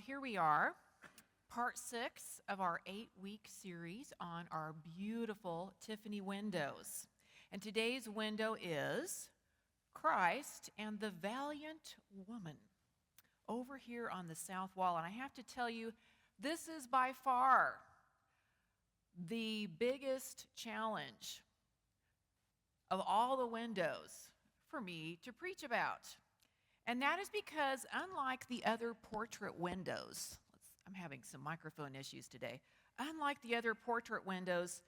here we are, part 6 of our 8-week series on our beautiful Tiffany windows. And today's window is Christ and the Valiant Woman over here on the south wall. And I have to tell you, this is by far the biggest challenge of all the windows for me to preach about. And that is because unlike the other portrait windows, I'm having some microphone issues today. Unlike the other portrait windows,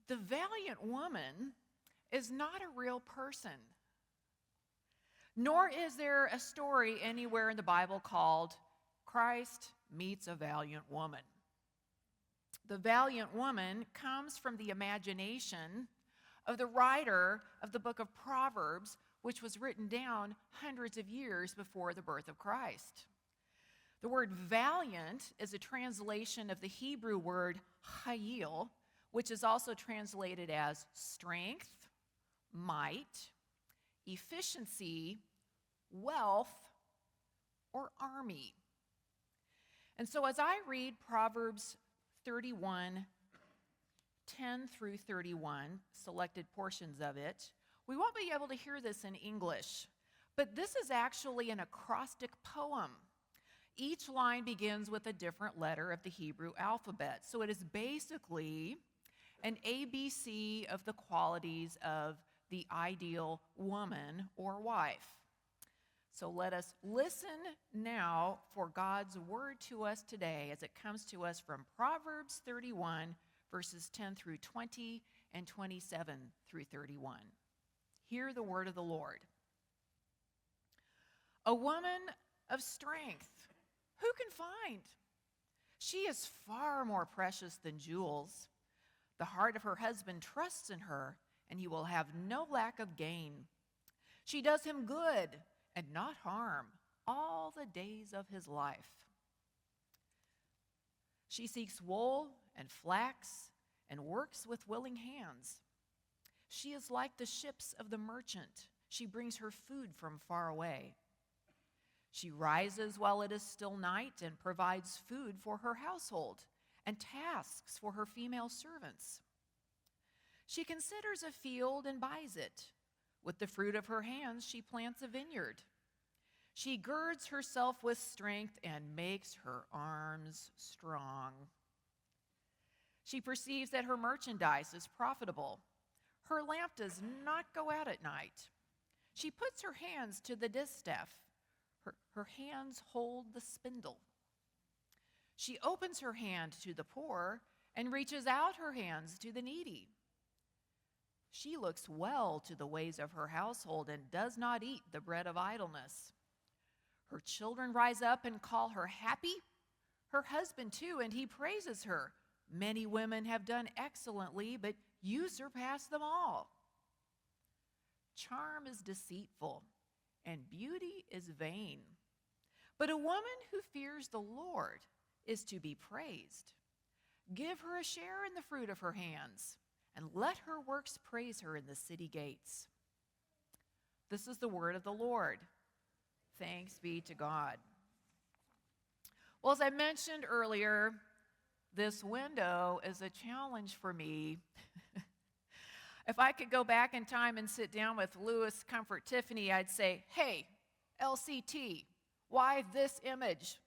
the Valiant Woman is not a real person. Nor is there a story anywhere in the Bible called Christ meets a valiant woman. The Valiant Woman comes from the imagination of the writer of the book of Proverbs, which was written down hundreds of years before the birth of Christ. The word valiant is a translation of the Hebrew word chayil, which is also translated as strength, might, efficiency, wealth, or army. And so as I read Proverbs 31, 10 through 31, selected portions of it, we won't be able to hear this in English, but this is actually an acrostic poem. Each line begins with a different letter of the Hebrew alphabet. So it is basically an ABC of the qualities of the ideal woman or wife. So let us listen now for God's word to us today as it comes to us from Proverbs 31, verses 10 through 20 and 27 through 31. Hear the word of the Lord. A woman of strength, who can find? She is far more precious than jewels. The heart of her husband trusts in her, and he will have no lack of gain. She does him good and not harm all the days of his life. She seeks wool and flax and works with willing hands. She is like the ships of the merchant. She brings her food from far away. She rises while it is still night and provides food for her household and tasks for her female servants. She considers a field and buys it. With the fruit of her hands, she plants a vineyard. She girds herself with strength and makes her arms strong. She perceives that her merchandise is profitable. Her lamp does not go out at night. She puts her hands to the distaff. Her hands hold the spindle. She opens her hand to the poor and reaches out her hands to the needy. She looks well to the ways of her household and does not eat the bread of idleness. Her children rise up and call her happy. Her husband too, and he praises her. Many women have done excellently, but you surpass them all. Charm is deceitful, and beauty is vain. But a woman who fears the Lord is to be praised. Give her a share in the fruit of her hands, and let her works praise her in the city gates. This is the word of the Lord. Thanks be to God. Well, as I mentioned earlier, this window is a challenge for me. If I could go back in time and sit down with Louis Comfort Tiffany, I'd say, hey, LCT, why this image?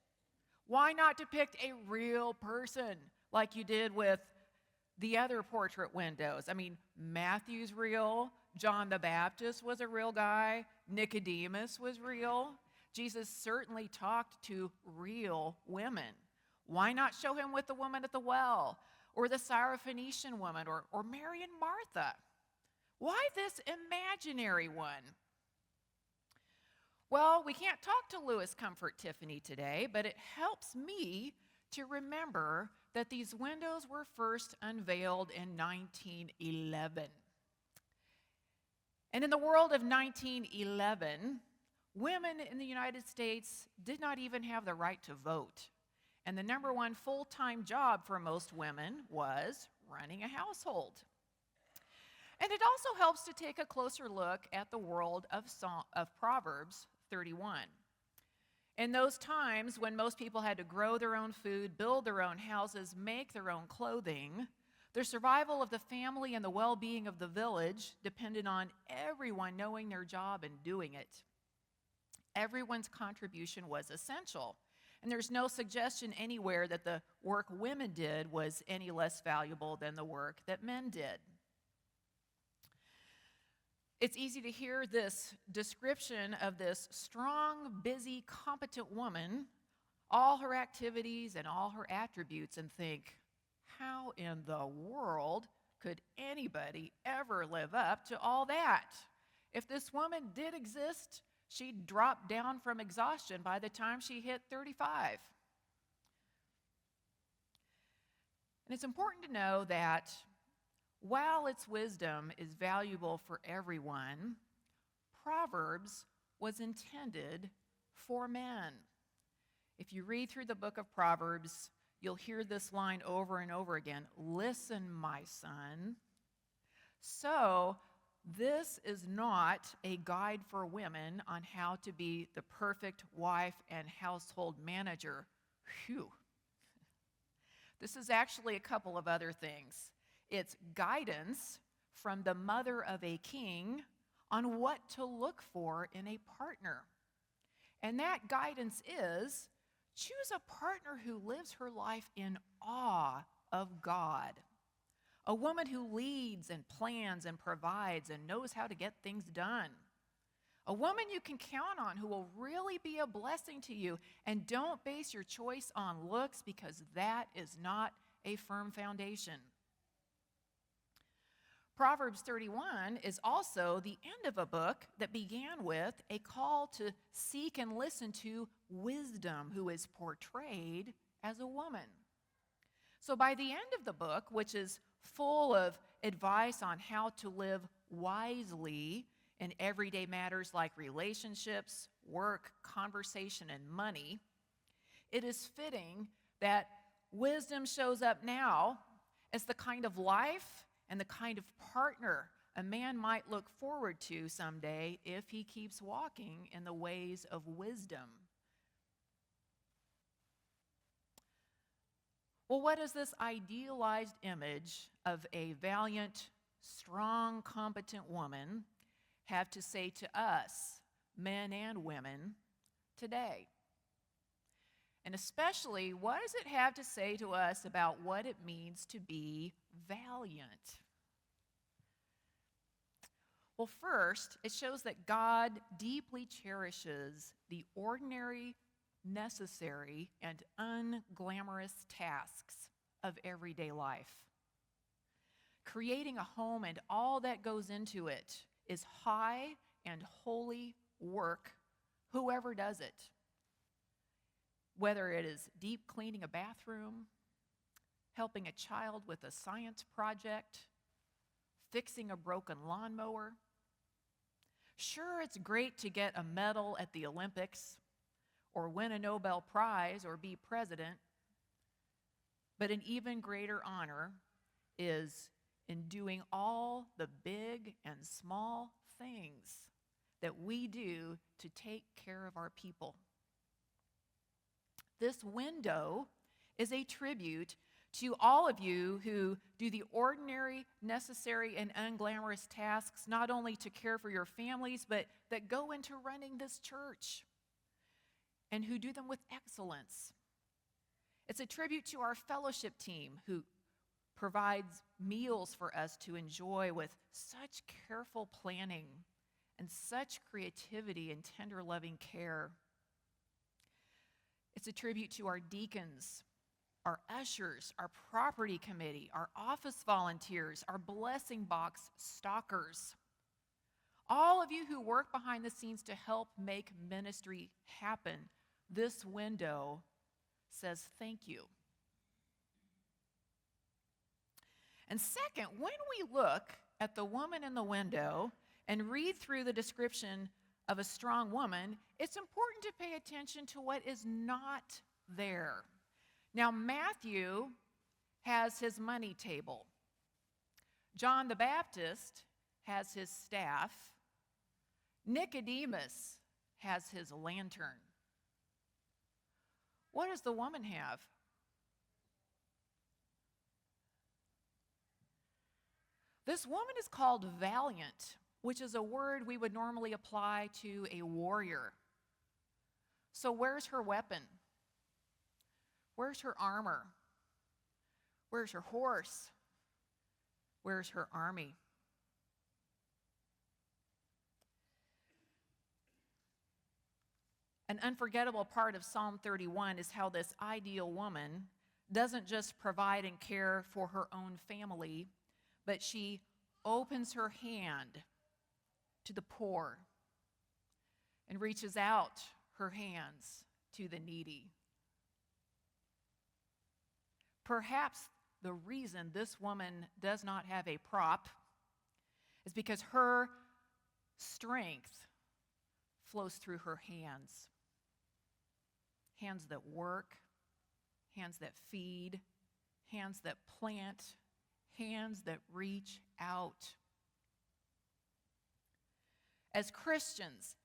Why not depict a real person like you did with the other portrait windows? I mean, Matthew's real, John the Baptist was a real guy, Nicodemus was real. Jesus certainly talked to real women. Why not show him with the woman at the well, or the Syrophoenician woman, or Mary and Martha? Why this imaginary one? Well, we can't talk to Louis Comfort Tiffany today, but it helps me to remember that these windows were first unveiled in 1911. And in the world of 1911, women in the United States did not even have the right to vote. And the number one full-time job for most women was running a household. And it also helps to take a closer look at the world of Proverbs 31. In those times when most people had to grow their own food, build their own houses, make their own clothing, the survival of the family and the well-being of the village depended on everyone knowing their job and doing it. Everyone's contribution was essential, and there's no suggestion anywhere that the work women did was any less valuable than the work that men did. It's easy to hear this description of this strong, busy, competent woman, all her activities and all her attributes, and think, how in the world could anybody ever live up to all that? If this woman did exist, she'd drop down from exhaustion by the time she hit 35. And it's important to know that while its wisdom is valuable for everyone, Proverbs was intended for men. If you read through the book of Proverbs, you'll hear this line over and over again, "Listen, my son." So, this is not a guide for women on how to be the perfect wife and household manager. Phew. This is actually a couple of other things. It's guidance from the mother of a king on what to look for in a partner. And that guidance is, choose a partner who lives her life in awe of God. A woman who leads and plans and provides and knows how to get things done. A woman you can count on who will really be a blessing to you. And don't base your choice on looks, because that is not a firm foundation. Proverbs 31 is also the end of a book that began with a call to seek and listen to wisdom, who is portrayed as a woman. So by the end of the book, which is full of advice on how to live wisely in everyday matters like relationships, work, conversation, and money, it is fitting that wisdom shows up now as the kind of life and the kind of partner a man might look forward to someday if he keeps walking in the ways of wisdom. Well, what does this idealized image of a valiant, strong, competent woman have to say to us, men and women, today? And especially, what does it have to say to us about what it means to be valiant? Well, first, it shows that God deeply cherishes the ordinary, necessary, and unglamorous tasks of everyday life. Creating a home and all that goes into it is high and holy work, whoever does it. Whether it is deep cleaning a bathroom, helping a child with a science project, fixing a broken lawnmower. Sure, it's great to get a medal at the Olympics or win a Nobel Prize or be president, but an even greater honor is in doing all the big and small things that we do to take care of our people. This window is a tribute to all of you who do the ordinary, necessary, and unglamorous tasks, not only to care for your families, but that go into running this church, and who do them with excellence. It's a tribute to our fellowship team, who provides meals for us to enjoy with such careful planning and such creativity and tender, loving care. It's a tribute to our deacons, our ushers, our property committee, our office volunteers, our blessing box stalkers. All of you who work behind the scenes to help make ministry happen. This window says thank you. And second, when we look at the woman in the window and read through the description of a strong woman, it's important to pay attention to what is not there. Now, Matthew has his money table. John the Baptist has his staff. Nicodemus has his lantern. What does the woman have? This woman is called valiant, which is a word we would normally apply to a warrior. So where's her weapon? Where's her armor? Where's her horse? Where's her army? An unforgettable part of Psalm 31 is how this ideal woman doesn't just provide and care for her own family, but she opens her hand to the poor and reaches out her hands to the needy. Perhaps the reason this woman does not have a prop is because her strength flows through her hands. Hands that work, hands that feed, hands that plant, hands that reach out. As Christians,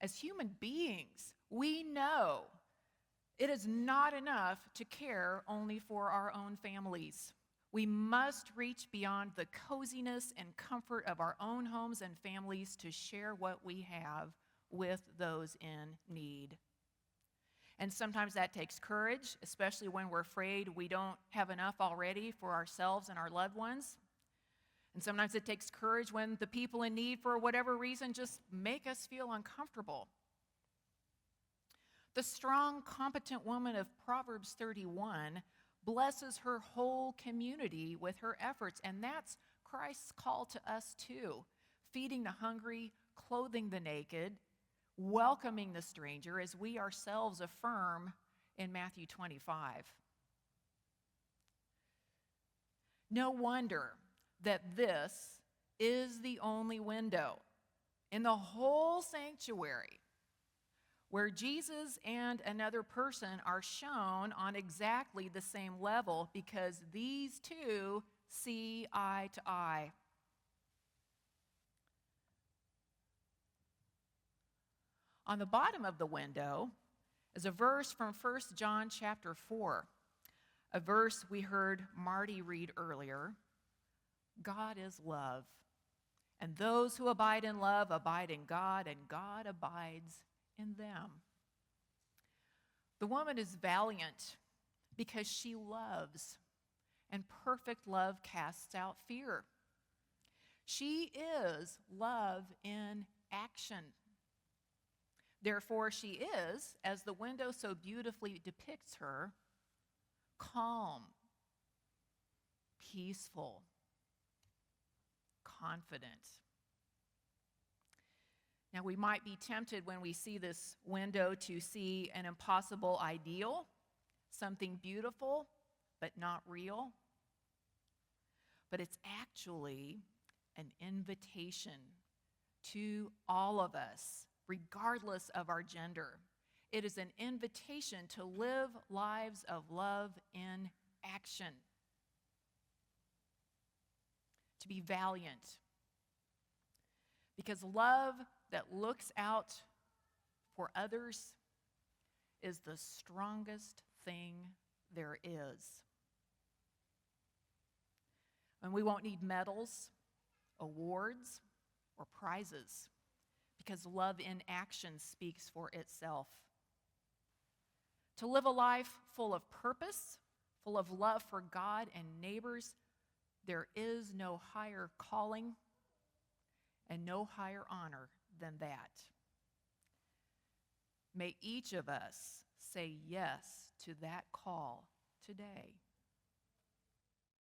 as human beings, we know it is not enough to care only for our own families. We must reach beyond the coziness and comfort of our own homes and families to share what we have with those in need. And sometimes that takes courage, especially when we're afraid we don't have enough already for ourselves and our loved ones. And sometimes it takes courage when the people in need, for whatever reason, just make us feel uncomfortable. The strong, competent woman of Proverbs 31 blesses her whole community with her efforts, and that's Christ's call to us too, feeding the hungry, clothing the naked, welcoming the stranger, as we ourselves affirm in Matthew 25. No wonder that this is the only window in the whole sanctuary where Jesus and another person are shown on exactly the same level, because these two see eye to eye. On the bottom of the window is a verse from 1 John chapter 4, a verse we heard Marty read earlier. God is love, and those who abide in love abide in God, and God abides in them. The woman is valiant because she loves, and perfect love casts out fear. She is love in action. Therefore, she is, as the window so beautifully depicts her, calm, peaceful, confident. Now, we might be tempted when we see this window to see an impossible ideal, something beautiful but not real. But it's actually an invitation to all of us, regardless of our gender. It is an invitation to live lives of love in action, to be valiant. Because love that looks out for others is the strongest thing there is. And we won't need medals, awards, or prizes, because love in action speaks for itself. To live a life full of purpose, full of love for God and neighbors, there is no higher calling and no higher honor than that. May each of us say yes to that call today.